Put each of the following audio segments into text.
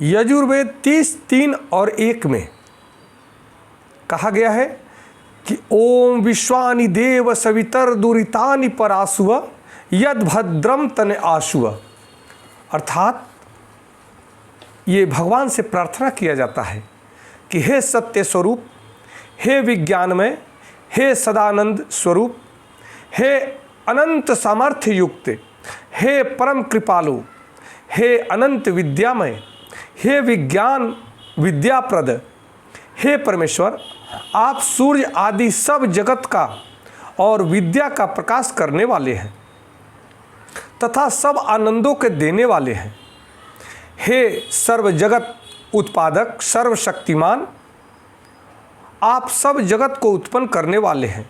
यजुर्वेद 30:3 और 1 में कहा गया है कि ओम विश्वानि देव सवितर दुरितानि परासुव यद भद्रम तन आशुव। अर्थात ये भगवान से प्रार्थना किया जाता है कि हे सत्य स्वरूप, हे विज्ञानमय, हे सदानंद स्वरूप, हे अनंत सामर्थ्य युक्त, हे परम कृपालु, हे अनंत विद्यामय, हे विज्ञान विद्याप्रद, हे परमेश्वर, आप सूर्य आदि सब जगत का और विद्या का प्रकाश करने वाले हैं तथा सब आनंदों के देने वाले हैं। हे सर्व जगत उत्पादक, सर्वशक्तिमान, आप सब जगत को उत्पन्न करने वाले हैं।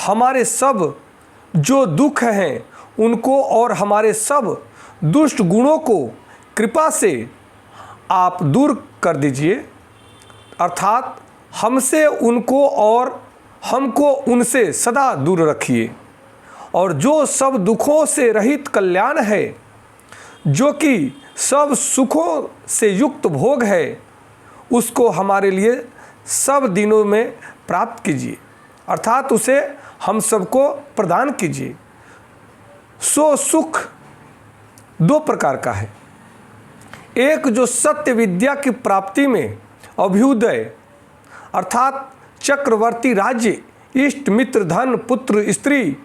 हमारे सब जो दुख हैं उनको और हमारे सब दुष्ट गुणों को कृपा से आप दूर कर दीजिए। अर्थात हमसे उनको और हमको उनसे सदा दूर रखिए। और जो सब दुखों से रहित कल्याण है, जो कि सब सुखों से युक्त भोग है, उसको हमारे लिए सब दिनों में प्राप्त कीजिए। अर्थात उसे हम सबको प्रदान कीजिए। सो सुख दो प्रकार का है। एक जो सत्य विद्या की प्राप्ति में अभ्युदय अर्थात चक्रवर्ती राज्य, इष्ट मित्र, धन, पुत्र, स्त्री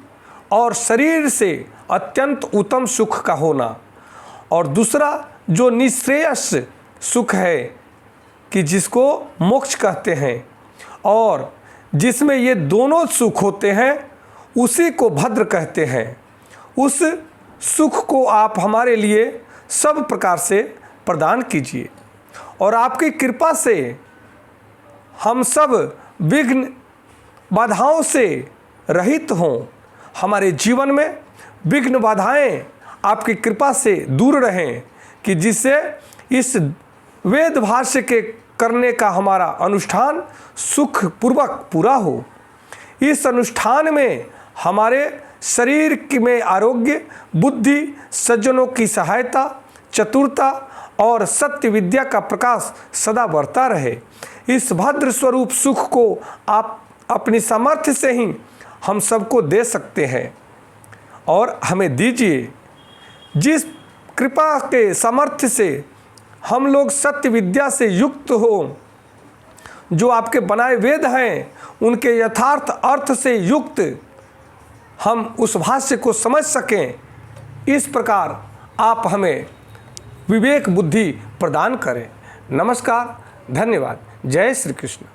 और शरीर से अत्यंत उत्तम सुख का होना, और दूसरा जो निश्रेयस सुख है कि जिसको मोक्ष कहते हैं और जिसमें ये दोनों सुख होते हैं, उसी को भद्र कहते हैं। उस सुख को आप हमारे लिए सब प्रकार से प्रदान कीजिए और आपकी कृपा से हम सब विघ्न बाधाओं से रहित हों। हमारे जीवन में विघ्न बाधाएं आपकी कृपा से दूर रहें कि जिससे इस वेद भाष्य के करने का हमारा अनुष्ठान सुखपूर्वक पूरा हो। इस अनुष्ठान में हमारे शरीर में आरोग्य, बुद्धि, सज्जनों की सहायता, चतुरता और सत्य विद्या का प्रकाश सदा बढ़ता रहे। इस भद्र स्वरूप सुख को आप अपनी सामर्थ्य से ही हम सबको दे सकते हैं और हमें दीजिए। जिस कृपा के सामर्थ्य से हम लोग सत्य विद्या से युक्त हो, जो आपके बनाए वेद हैं उनके यथार्थ अर्थ से युक्त हम उस भाष्य को समझ सकें, इस प्रकार आप हमें विवेक बुद्धि प्रदान करें। नमस्कार, धन्यवाद। जय श्री कृष्ण।